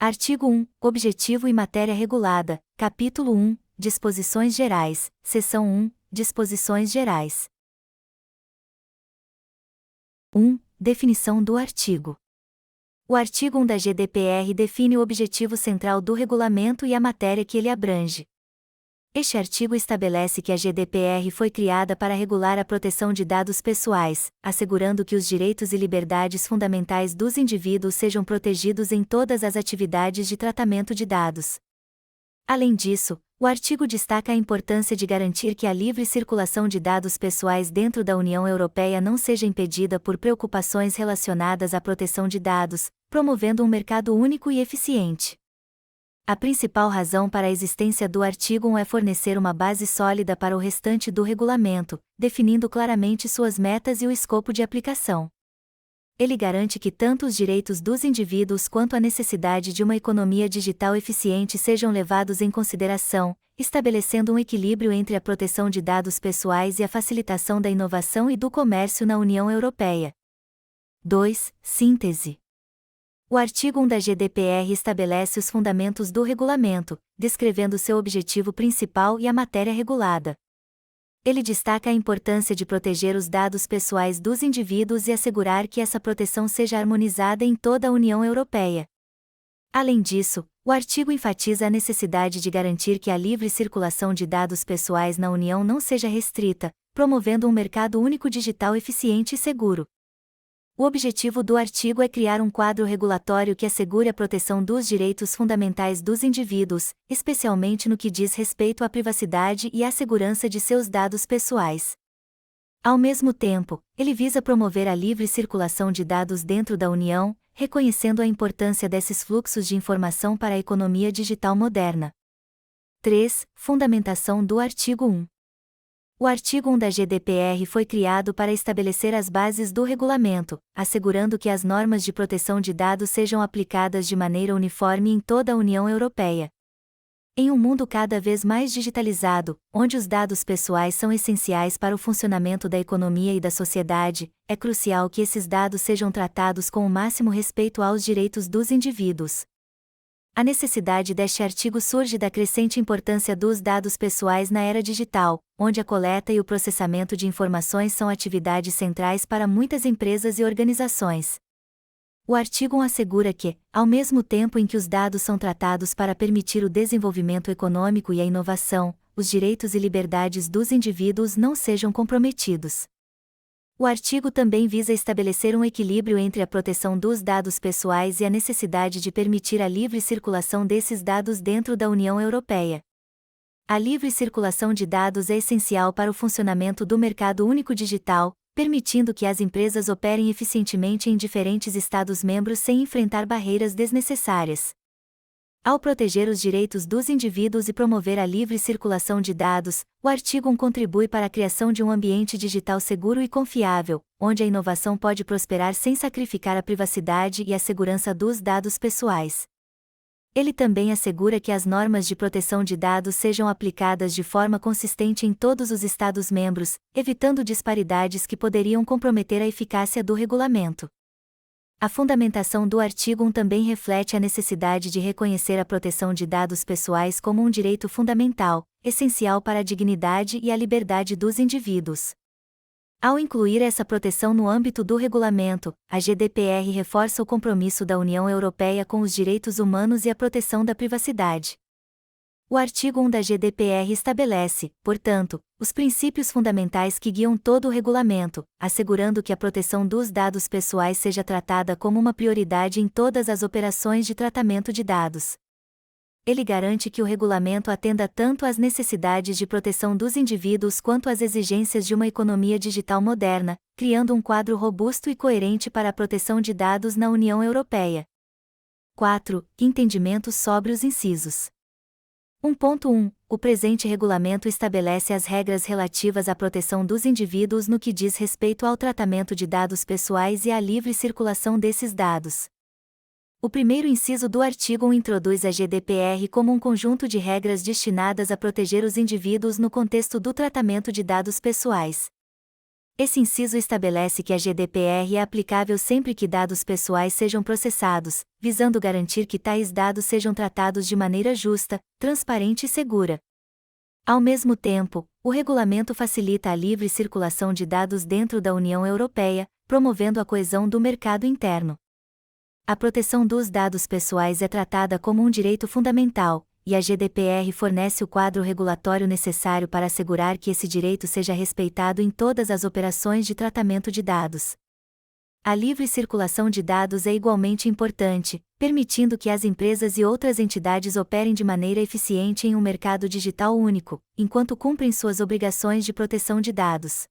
Artigo 1. Objetivo e matéria regulada. Capítulo 1. Disposições gerais. Seção 1. Disposições gerais. 1. Definição do artigo. O artigo 1 da GDPR define o objetivo central do regulamento e a matéria que ele abrange. Este artigo estabelece que a GDPR foi criada para regular a proteção de dados pessoais, assegurando que os direitos e liberdades fundamentais dos indivíduos sejam protegidos em todas as atividades de tratamento de dados. Além disso, o artigo destaca a importância de garantir que a livre circulação de dados pessoais dentro da União Europeia não seja impedida por preocupações relacionadas à proteção de dados, promovendo um mercado único e eficiente. A principal razão para a existência do artigo 1 é fornecer uma base sólida para o restante do regulamento, definindo claramente suas metas e o escopo de aplicação. Ele garante que tanto os direitos dos indivíduos quanto a necessidade de uma economia digital eficiente sejam levados em consideração, estabelecendo um equilíbrio entre a proteção de dados pessoais e a facilitação da inovação e do comércio na União Europeia. 2. Síntese. O artigo 1 da GDPR estabelece os fundamentos do regulamento, descrevendo seu objetivo principal e a matéria regulada. Ele destaca a importância de proteger os dados pessoais dos indivíduos e assegurar que essa proteção seja harmonizada em toda a União Europeia. Além disso, o artigo enfatiza a necessidade de garantir que a livre circulação de dados pessoais na União não seja restrita, promovendo um mercado único digital eficiente e seguro. O objetivo do artigo é criar um quadro regulatório que assegure a proteção dos direitos fundamentais dos indivíduos, especialmente no que diz respeito à privacidade e à segurança de seus dados pessoais. Ao mesmo tempo, ele visa promover a livre circulação de dados dentro da União, reconhecendo a importância desses fluxos de informação para a economia digital moderna. 3. Fundamentação do artigo 1. O artigo 1 da GDPR foi criado para estabelecer as bases do regulamento, assegurando que as normas de proteção de dados sejam aplicadas de maneira uniforme em toda a União Europeia. Em um mundo cada vez mais digitalizado, onde os dados pessoais são essenciais para o funcionamento da economia e da sociedade, é crucial que esses dados sejam tratados com o máximo respeito aos direitos dos indivíduos. A necessidade deste artigo surge da crescente importância dos dados pessoais na era digital, onde a coleta e o processamento de informações são atividades centrais para muitas empresas e organizações. O artigo 1 assegura que, ao mesmo tempo em que os dados são tratados para permitir o desenvolvimento econômico e a inovação, os direitos e liberdades dos indivíduos não sejam comprometidos. O artigo também visa estabelecer um equilíbrio entre a proteção dos dados pessoais e a necessidade de permitir a livre circulação desses dados dentro da União Europeia. A livre circulação de dados é essencial para o funcionamento do mercado único digital, permitindo que as empresas operem eficientemente em diferentes Estados-membros sem enfrentar barreiras desnecessárias. Ao proteger os direitos dos indivíduos e promover a livre circulação de dados, o artigo 1 contribui para a criação de um ambiente digital seguro e confiável, onde a inovação pode prosperar sem sacrificar a privacidade e a segurança dos dados pessoais. Ele também assegura que as normas de proteção de dados sejam aplicadas de forma consistente em todos os Estados-membros, evitando disparidades que poderiam comprometer a eficácia do regulamento. A fundamentação do artigo 1 também reflete a necessidade de reconhecer a proteção de dados pessoais como um direito fundamental, essencial para a dignidade e a liberdade dos indivíduos. Ao incluir essa proteção no âmbito do regulamento, a GDPR reforça o compromisso da União Europeia com os direitos humanos e a proteção da privacidade. O artigo 1 da GDPR estabelece, portanto, os princípios fundamentais que guiam todo o regulamento, assegurando que a proteção dos dados pessoais seja tratada como uma prioridade em todas as operações de tratamento de dados. Ele garante que o regulamento atenda tanto às necessidades de proteção dos indivíduos quanto às exigências de uma economia digital moderna, criando um quadro robusto e coerente para a proteção de dados na União Europeia. 4. Entendimento sobre os incisos. 1.1. O presente regulamento estabelece as regras relativas à proteção dos indivíduos no que diz respeito ao tratamento de dados pessoais e à livre circulação desses dados. O primeiro inciso do artigo 1 introduz a GDPR como um conjunto de regras destinadas a proteger os indivíduos no contexto do tratamento de dados pessoais. Esse inciso estabelece que a GDPR é aplicável sempre que dados pessoais sejam processados, visando garantir que tais dados sejam tratados de maneira justa, transparente e segura. Ao mesmo tempo, o regulamento facilita a livre circulação de dados dentro da União Europeia, promovendo a coesão do mercado interno. A proteção dos dados pessoais é tratada como um direito fundamental, e a GDPR fornece o quadro regulatório necessário para assegurar que esse direito seja respeitado em todas as operações de tratamento de dados. A livre circulação de dados é igualmente importante, permitindo que as empresas e outras entidades operem de maneira eficiente em um mercado digital único, enquanto cumprem suas obrigações de proteção de dados.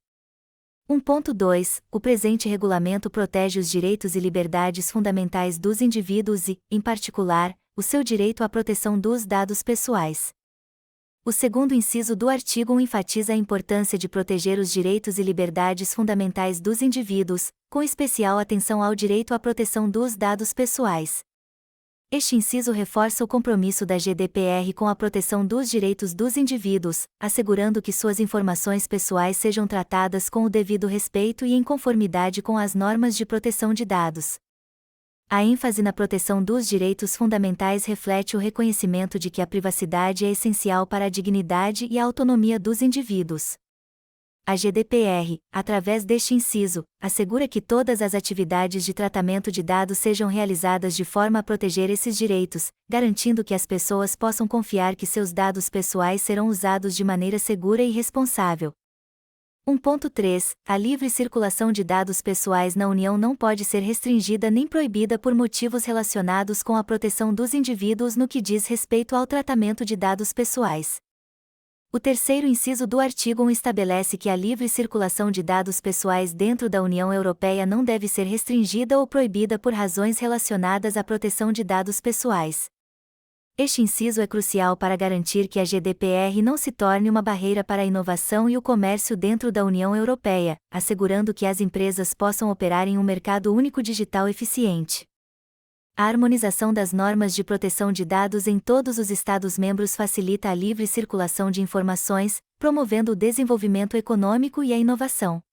1.2. O presente regulamento protege os direitos e liberdades fundamentais dos indivíduos e, em particular, o seu direito à proteção dos dados pessoais. O segundo inciso do artigo 1 enfatiza a importância de proteger os direitos e liberdades fundamentais dos indivíduos, com especial atenção ao direito à proteção dos dados pessoais. Este inciso reforça o compromisso da GDPR com a proteção dos direitos dos indivíduos, assegurando que suas informações pessoais sejam tratadas com o devido respeito e em conformidade com as normas de proteção de dados. A ênfase na proteção dos direitos fundamentais reflete o reconhecimento de que a privacidade é essencial para a dignidade e a autonomia dos indivíduos. A GDPR, através deste inciso, assegura que todas as atividades de tratamento de dados sejam realizadas de forma a proteger esses direitos, garantindo que as pessoas possam confiar que seus dados pessoais serão usados de maneira segura e responsável. 1.3. A livre circulação de dados pessoais na União não pode ser restringida nem proibida por motivos relacionados com a proteção dos indivíduos no que diz respeito ao tratamento de dados pessoais. O terceiro inciso do artigo 1 estabelece que a livre circulação de dados pessoais dentro da União Europeia não deve ser restringida ou proibida por razões relacionadas à proteção de dados pessoais. Este inciso é crucial para garantir que a GDPR não se torne uma barreira para a inovação e o comércio dentro da União Europeia, assegurando que as empresas possam operar em um mercado único digital eficiente. A harmonização das normas de proteção de dados em todos os Estados-membros facilita a livre circulação de informações, promovendo o desenvolvimento econômico e a inovação.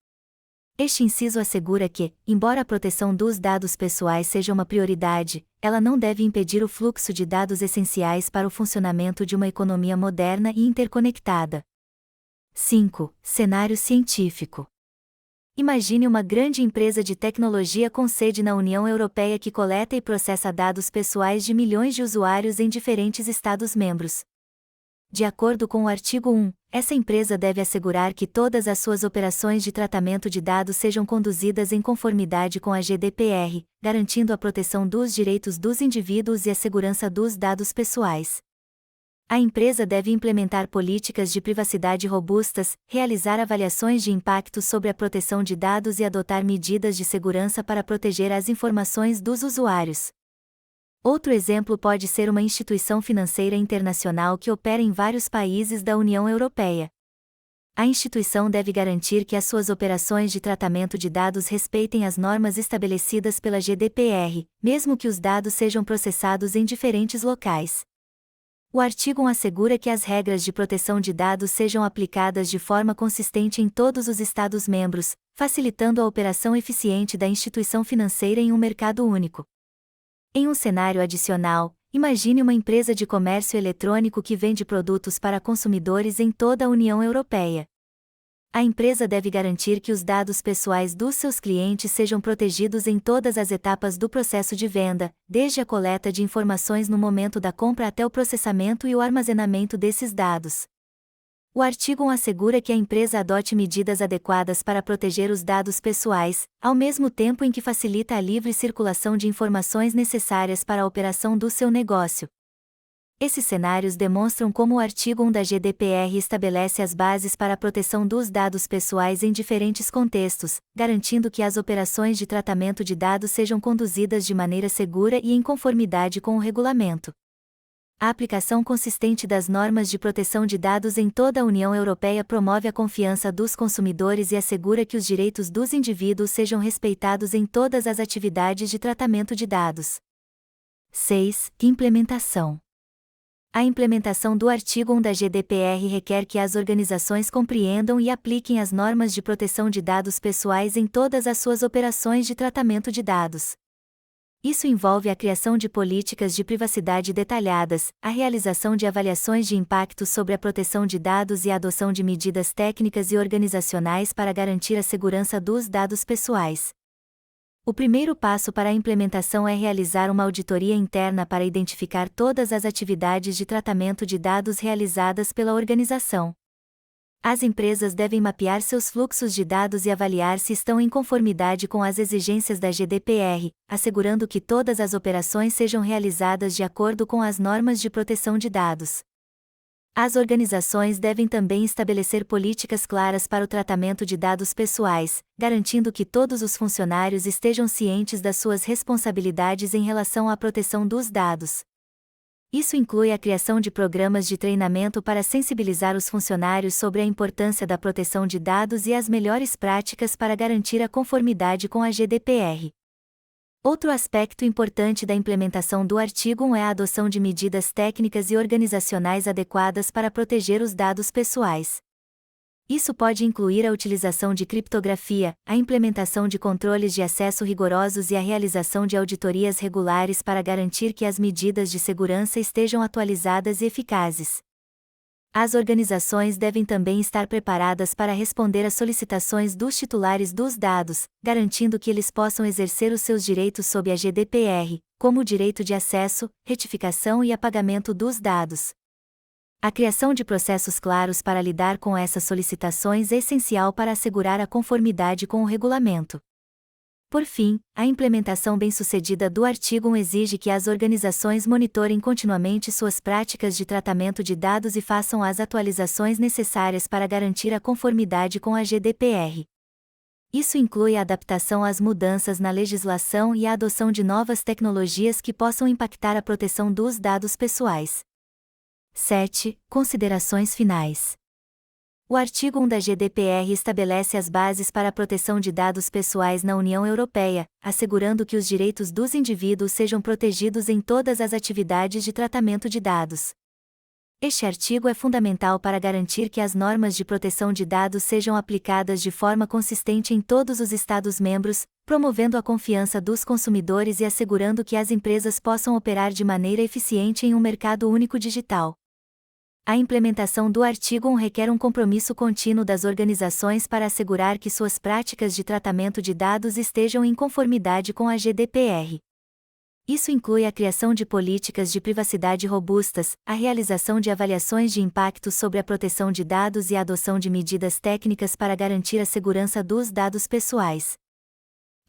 Este inciso assegura que, embora a proteção dos dados pessoais seja uma prioridade, ela não deve impedir o fluxo de dados essenciais para o funcionamento de uma economia moderna e interconectada. 5. Cenário científico. Imagine uma grande empresa de tecnologia com sede na União Europeia que coleta e processa dados pessoais de milhões de usuários em diferentes Estados-membros. De acordo com o artigo 1, essa empresa deve assegurar que todas as suas operações de tratamento de dados sejam conduzidas em conformidade com a GDPR, garantindo a proteção dos direitos dos indivíduos e a segurança dos dados pessoais. A empresa deve implementar políticas de privacidade robustas, realizar avaliações de impacto sobre a proteção de dados e adotar medidas de segurança para proteger as informações dos usuários. Outro exemplo pode ser uma instituição financeira internacional que opera em vários países da União Europeia. A instituição deve garantir que as suas operações de tratamento de dados respeitem as normas estabelecidas pela GDPR, mesmo que os dados sejam processados em diferentes locais. O artigo 1 assegura que as regras de proteção de dados sejam aplicadas de forma consistente em todos os Estados-membros, facilitando a operação eficiente da instituição financeira em um mercado único. Em um cenário adicional, imagine uma empresa de comércio eletrônico que vende produtos para consumidores em toda a União Europeia. A empresa deve garantir que os dados pessoais dos seus clientes sejam protegidos em todas as etapas do processo de venda, desde a coleta de informações no momento da compra até o processamento e o armazenamento desses dados. O artigo 1 assegura que a empresa adote medidas adequadas para proteger os dados pessoais, ao mesmo tempo em que facilita a livre circulação de informações necessárias para a operação do seu negócio. Esses cenários demonstram como o artigo 1 da GDPR estabelece as bases para a proteção dos dados pessoais em diferentes contextos, garantindo que as operações de tratamento de dados sejam conduzidas de maneira segura e em conformidade com o regulamento. A aplicação consistente das normas de proteção de dados em toda a União Europeia promove a confiança dos consumidores e assegura que os direitos dos indivíduos sejam respeitados em todas as atividades de tratamento de dados. 6. Implementação. A implementação do artigo 1 da GDPR requer que as organizações compreendam e apliquem as normas de proteção de dados pessoais em todas as suas operações de tratamento de dados. Isso envolve a criação de políticas de privacidade detalhadas, a realização de avaliações de impacto sobre a proteção de dados e a adoção de medidas técnicas e organizacionais para garantir a segurança dos dados pessoais. O primeiro passo para a implementação é realizar uma auditoria interna para identificar todas as atividades de tratamento de dados realizadas pela organização. As empresas devem mapear seus fluxos de dados e avaliar se estão em conformidade com as exigências da GDPR, assegurando que todas as operações sejam realizadas de acordo com as normas de proteção de dados. As organizações devem também estabelecer políticas claras para o tratamento de dados pessoais, garantindo que todos os funcionários estejam cientes das suas responsabilidades em relação à proteção dos dados. Isso inclui a criação de programas de treinamento para sensibilizar os funcionários sobre a importância da proteção de dados e as melhores práticas para garantir a conformidade com a GDPR. Outro aspecto importante da implementação do artigo 1 é a adoção de medidas técnicas e organizacionais adequadas para proteger os dados pessoais. Isso pode incluir a utilização de criptografia, a implementação de controles de acesso rigorosos e a realização de auditorias regulares para garantir que as medidas de segurança estejam atualizadas e eficazes. As organizações devem também estar preparadas para responder às solicitações dos titulares dos dados, garantindo que eles possam exercer os seus direitos sob a GDPR, como o direito de acesso, retificação e apagamento dos dados. A criação de processos claros para lidar com essas solicitações é essencial para assegurar a conformidade com o regulamento. Por fim, a implementação bem-sucedida do artigo 1 exige que as organizações monitorem continuamente suas práticas de tratamento de dados e façam as atualizações necessárias para garantir a conformidade com a GDPR. Isso inclui a adaptação às mudanças na legislação e a adoção de novas tecnologias que possam impactar a proteção dos dados pessoais. 7. Considerações finais. O artigo 1 da GDPR estabelece as bases para a proteção de dados pessoais na União Europeia, assegurando que os direitos dos indivíduos sejam protegidos em todas as atividades de tratamento de dados. Este artigo é fundamental para garantir que as normas de proteção de dados sejam aplicadas de forma consistente em todos os Estados-membros, promovendo a confiança dos consumidores e assegurando que as empresas possam operar de maneira eficiente em um mercado único digital. A implementação do artigo 1 requer um compromisso contínuo das organizações para assegurar que suas práticas de tratamento de dados estejam em conformidade com a GDPR. Isso inclui a criação de políticas de privacidade robustas, a realização de avaliações de impacto sobre a proteção de dados e a adoção de medidas técnicas para garantir a segurança dos dados pessoais.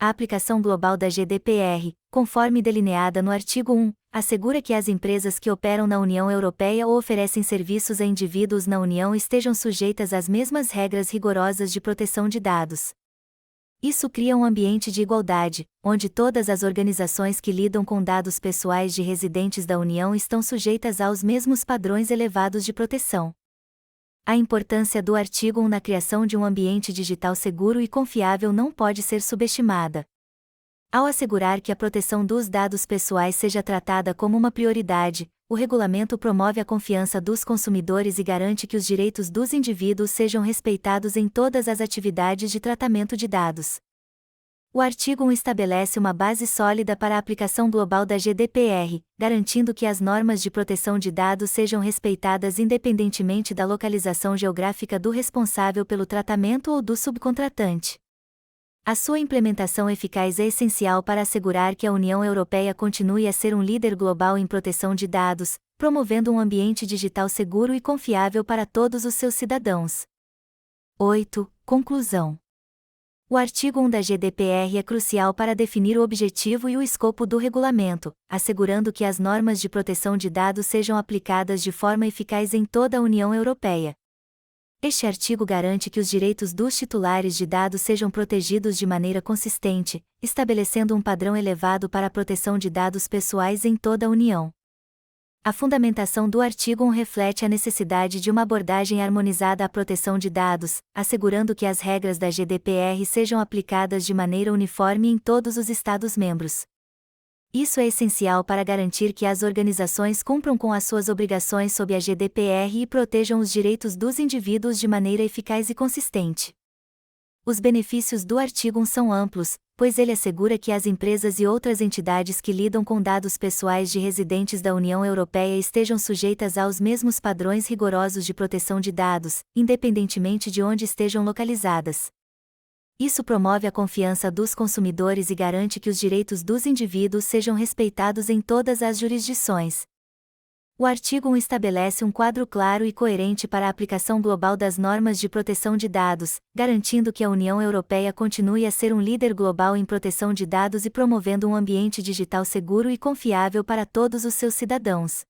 A aplicação global da GDPR, conforme delineada no artigo 1, assegura que as empresas que operam na União Europeia ou oferecem serviços a indivíduos na União estejam sujeitas às mesmas regras rigorosas de proteção de dados. Isso cria um ambiente de igualdade, onde todas as organizações que lidam com dados pessoais de residentes da União estão sujeitas aos mesmos padrões elevados de proteção. A importância do artigo 1 na criação de um ambiente digital seguro e confiável não pode ser subestimada. Ao assegurar que a proteção dos dados pessoais seja tratada como uma prioridade, o regulamento promove a confiança dos consumidores e garante que os direitos dos indivíduos sejam respeitados em todas as atividades de tratamento de dados. O artigo 1 estabelece uma base sólida para a aplicação global da GDPR, garantindo que as normas de proteção de dados sejam respeitadas independentemente da localização geográfica do responsável pelo tratamento ou do subcontratante. A sua implementação eficaz é essencial para assegurar que a União Europeia continue a ser um líder global em proteção de dados, promovendo um ambiente digital seguro e confiável para todos os seus cidadãos. 8. Conclusão. O artigo 1 da GDPR é crucial para definir o objetivo e o escopo do regulamento, assegurando que as normas de proteção de dados sejam aplicadas de forma eficaz em toda a União Europeia. Este artigo garante que os direitos dos titulares de dados sejam protegidos de maneira consistente, estabelecendo um padrão elevado para a proteção de dados pessoais em toda a União. A fundamentação do artigo 1 reflete a necessidade de uma abordagem harmonizada à proteção de dados, assegurando que as regras da GDPR sejam aplicadas de maneira uniforme em todos os Estados-membros. Isso é essencial para garantir que as organizações cumpram com as suas obrigações sob a GDPR e protejam os direitos dos indivíduos de maneira eficaz e consistente. Os benefícios do artigo 1 são amplos, pois ele assegura que as empresas e outras entidades que lidam com dados pessoais de residentes da União Europeia estejam sujeitas aos mesmos padrões rigorosos de proteção de dados, independentemente de onde estejam localizadas. Isso promove a confiança dos consumidores e garante que os direitos dos indivíduos sejam respeitados em todas as jurisdições. O artigo 1 estabelece um quadro claro e coerente para a aplicação global das normas de proteção de dados, garantindo que a União Europeia continue a ser um líder global em proteção de dados e promovendo um ambiente digital seguro e confiável para todos os seus cidadãos.